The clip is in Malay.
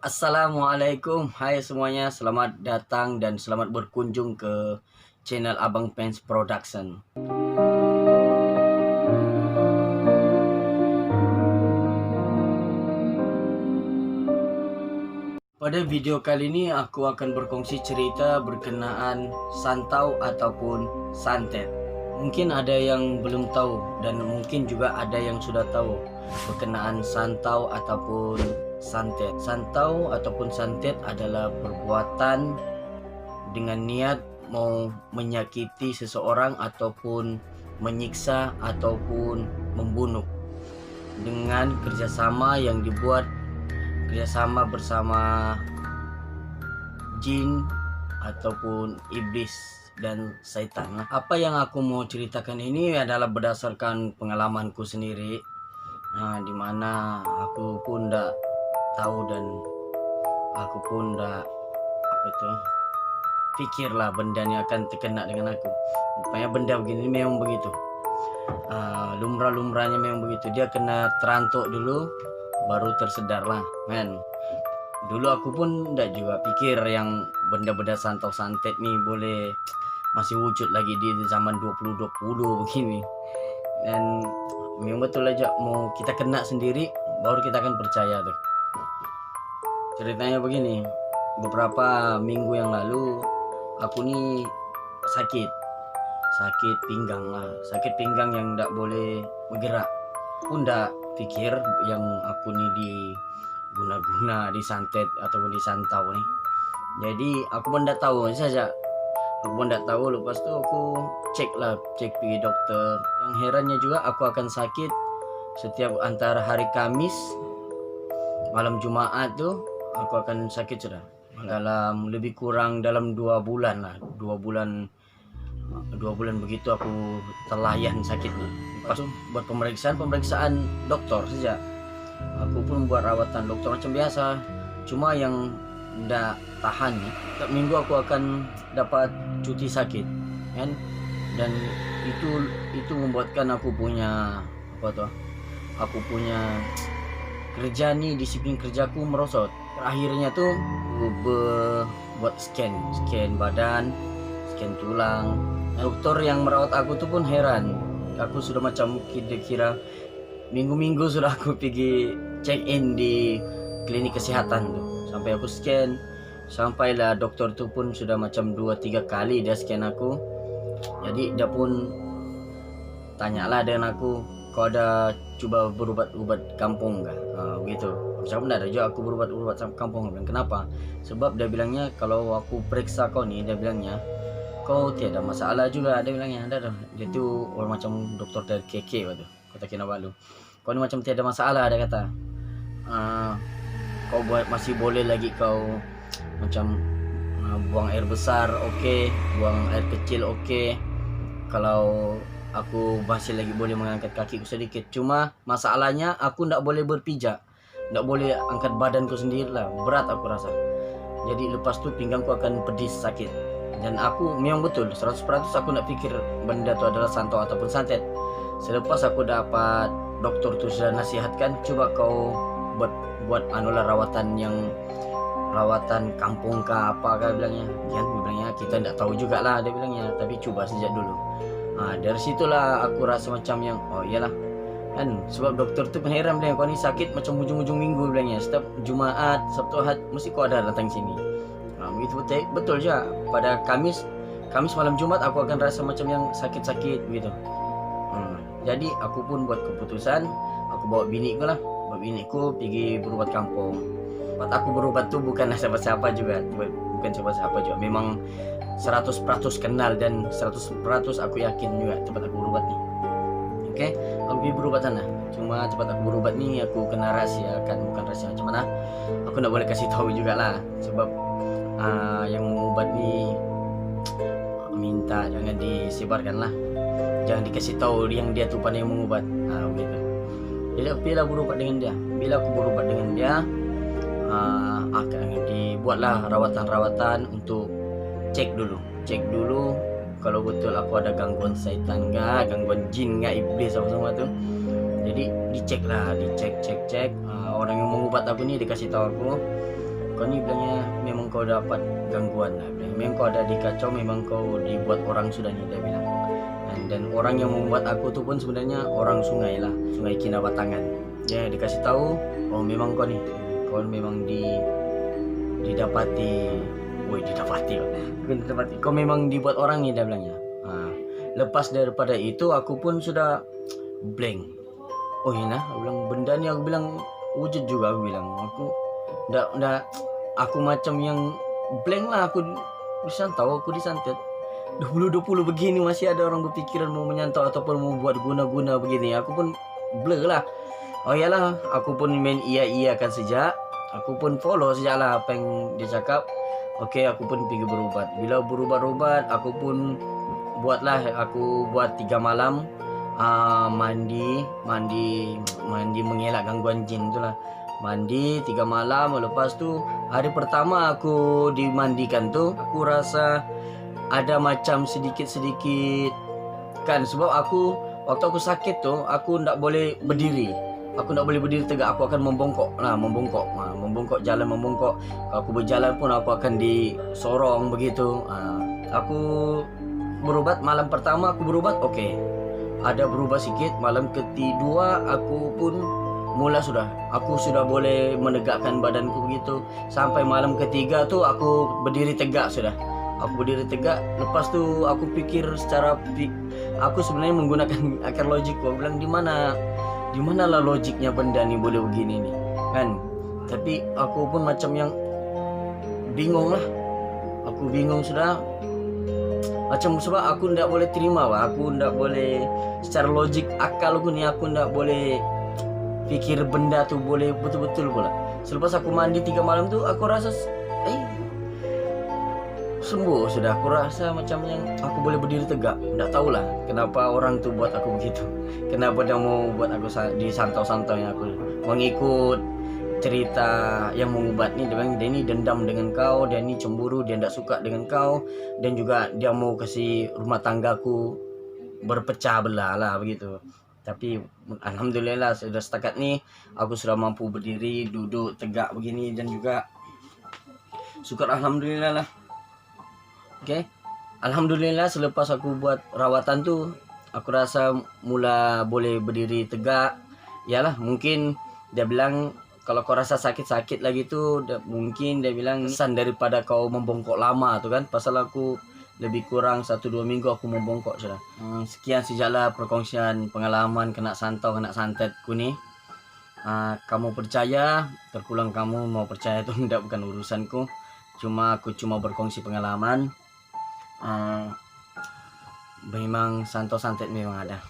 Assalamualaikum, hai semuanya, selamat datang dan selamat berkunjung ke channel Abang Pens Production. Pada video kali ini aku akan berkongsi cerita berkenaan santau ataupun santet. Mungkin ada yang belum tahu dan mungkin juga ada yang sudah tahu berkenaan santau ataupun santet. Santau ataupun santet adalah perbuatan dengan niat mau menyakiti seseorang ataupun menyiksa ataupun membunuh dengan kerjasama yang dibuat kerjasama bersama jin ataupun iblis dan setan. Apa yang aku mau ceritakan ini adalah berdasarkan pengalamanku sendiri, dimana aku pun tidak tahu dan aku pun tidak pikirlah benda ini akan terkena dengan aku. Rupanya benda begini memang begitu, lumrah-lumrahnya memang begitu. Dia kena terantuk dulu baru tersedarlah, men. Dulu aku pun tidak juga pikir yang benda-benda santau santet nih boleh masih wujud lagi di zaman 2020 begini. Dan memang betul aja mau kita kena sendiri baru kita akan percaya tuh. Ceritanya begini, beberapa minggu yang lalu aku nih sakit pinggang lah, sakit pinggang yang tidak boleh bergerak. Pun tidak pikir yang aku nih diguna-guna, disantet ataupun disantau nih. Jadi aku pun tidak tahu saja. Aku pun tidak tahu. Lepas tu aku cek pergi dokter. Yang herannya juga aku akan sakit setiap antara hari Kamis malam Jumaat tuh aku akan sakit sudah. Dalam lebih kurang dalam 2 bulan lah, 2 bulan begitu aku terlayan sakitnya. Lepas itu buat pemeriksaan dokter saja. Aku pun buat rawatan dokter macam biasa. Cuma yang tidak tahan nih, setiap minggu aku akan dapat cuti sakit, kan? Dan itu membuatkan aku punya aku punya kerja nih, disiplin kerjaku merosot. Akhirnya tuh buat scan badan, scan tulang. Dokter yang merawat aku tuh pun heran. Aku sudah macam kira minggu-minggu sudah aku pergi check in di klinik kesehatan tuh. Sampai aku scan, sampailah dokter tuh pun sudah macam 2-3 kali dia scan aku. Jadi dia pun tanyalah dengan aku, kau ada coba berobat kampung enggak? Begitu. Saya pun ada juga aku berobat kampung. Dan kenapa? Sebab dia bilangnya kalau aku periksa kau nih, dia bilangnya kau tiada masalah juga, dia bilangnya. Ada dia tuh orang macam dokter dari KK waktu Kota Kinabalu. Kau ni macam tiada masalah, dia kata. Kau masih boleh lagi kau macam buang air besar, okey, buang air kecil, okey. Kalau aku masih lagi boleh mengangkat kakiku sedikit. Cuma masalahnya aku tidak boleh berpijak, tidak boleh angkat badanku sendiri lah, berat aku rasa. Jadi lepas tu pinggangku akan pedis, sakit. Dan aku memang betul 100% aku nak pikir benda tu adalah santau ataupun santet. Selepas aku dapat doktor tu sudah nasihatkan, coba kau buat rawatan kampung kah apa kah bilangnya. Dia bilangnya kita tidak tahu juga lah, dia bilangnya, tapi coba saja dulu. Dari situlah aku rasa macam yang oh iyalah kan, sebab dokter tu heran bilang kau ni sakit macam ujung-ujung minggu bilangnya. Setiap Jumaat, Sabtu, Ahad mesti kau ada datang sini. Begitu betul je. Pada Kamis malam Jumat aku akan rasa macam yang sakit-sakit begitu. Jadi aku pun buat keputusan, aku bawa biniku pergi berubat kampung. Buat aku berubat tu bukanlah siapa-siapa juga, memang 100% kenal dan 100% aku yakin juga tempat aku berubat ni. Okey, aku pergi berubat sana. Cuma tempat aku berubat ni aku kena rahsiakan, bukan rahsia macam mana. Aku tak boleh kasih tahu jugalah sebab yang mengubat ni minta jangan disebarkan lah, jangan dikasih tahu yang dia tu pandai mengubat. Begitu. Bila berubat dengan dia, akan dibuatlah rawatan untuk cek dulu kalau betul aku ada gangguan setan enggak, gangguan jin enggak, iblis apa semua tu. Jadi dicek. Orang yang mengubat aku ni dikasih tahu aku kau ni bilangnya memang kau dapat gangguan lah, memang kau ada dikacau, memang kau dibuat orang sudah ni, dia bilang. Dan orang yang membuat aku tuh pun sebenarnya orang sungai lah, Sungai Kinabatangan. Ya, dikasih tahu, oh memang kau nih, kau memang didapati, bukan didapati, kau memang dibuat orang nih, dia bilangnya. Lepas daripada itu aku pun sudah blank. Oh iya, aku bilang benda ni, aku bilang wujud juga, aku bilang aku ndak aku macam yang blank lah, aku disantet 2020 begini masih ada orang berpikiran mau menyantau ataupun mau buat guna-guna begini. Aku pun blur lah. Oh iyalah, aku pun main iya-iyakan sejak. Aku pun follow sejak lah apa yang dia cakap. Oke, aku pun pergi berubat. Bila berubat-ubat, aku pun buat 3 malam mandi mengelak gangguan jin itulah. Mandi 3 malam. Lepas tu hari pertama aku dimandikan tuh, aku rasa ada macam sedikit kan, sebab waktu aku sakit tuh aku ndak boleh berdiri. Aku ndak boleh berdiri tegak, aku akan membongkok. Jalan membongkok. Kalau aku berjalan pun aku akan disorong begitu. Aku berubat malam pertama, aku berubat oke. Ada berubah sedikit. Malam kedua aku pun aku sudah boleh menegakkan badanku begitu. Sampai malam ketiga tuh aku berdiri tegak sudah. Lepas tu aku pikir aku sebenarnya menggunakan akal logik. Aku bilang di mana lah logiknya benda ni boleh begini nih kan. Tapi aku pun macam yang bingung lah. Aku bingung sudah. Macam sebab aku ndak boleh terima lah. Aku ndak boleh secara logik akal aku ni, aku ndak boleh pikir benda tu boleh betul-betul pula. Selepas aku mandi 3 malam tu aku rasa sembuh sudah. Aku rasa macam yang aku boleh berdiri tegak. Nggak tahulah kenapa orang tu buat aku begitu. Kenapa dia mau buat aku disantau-santau yang aku mengikut cerita yang mengubat ni. Dia bilang dia ni dendam dengan kau, dia ni cemburu, dia nggak suka dengan kau, dan juga dia mau kasih rumah tanggaku berpecah belah lah begitu. Tapi alhamdulillah sudah setakat ni aku sudah mampu berdiri, duduk tegak begini, dan juga syukur alhamdulillah lah. Oke. Alhamdulillah selepas aku buat rawatan tu aku rasa mula boleh berdiri tegak. Yalah, mungkin dia bilang kalau kau rasa sakit-sakit lagi tu mungkin dia bilang kesan daripada kau membongkok lama tu kan. Pasal aku lebih kurang 1-2 minggu aku membongkok sudah. Sekian sejaklah perkongsian pengalaman kena santau, kena santetku ni. Kamu percaya, terpulang kamu mau percaya tu bukan urusanku. Aku cuma berkongsi pengalaman. Memang santet memang ada.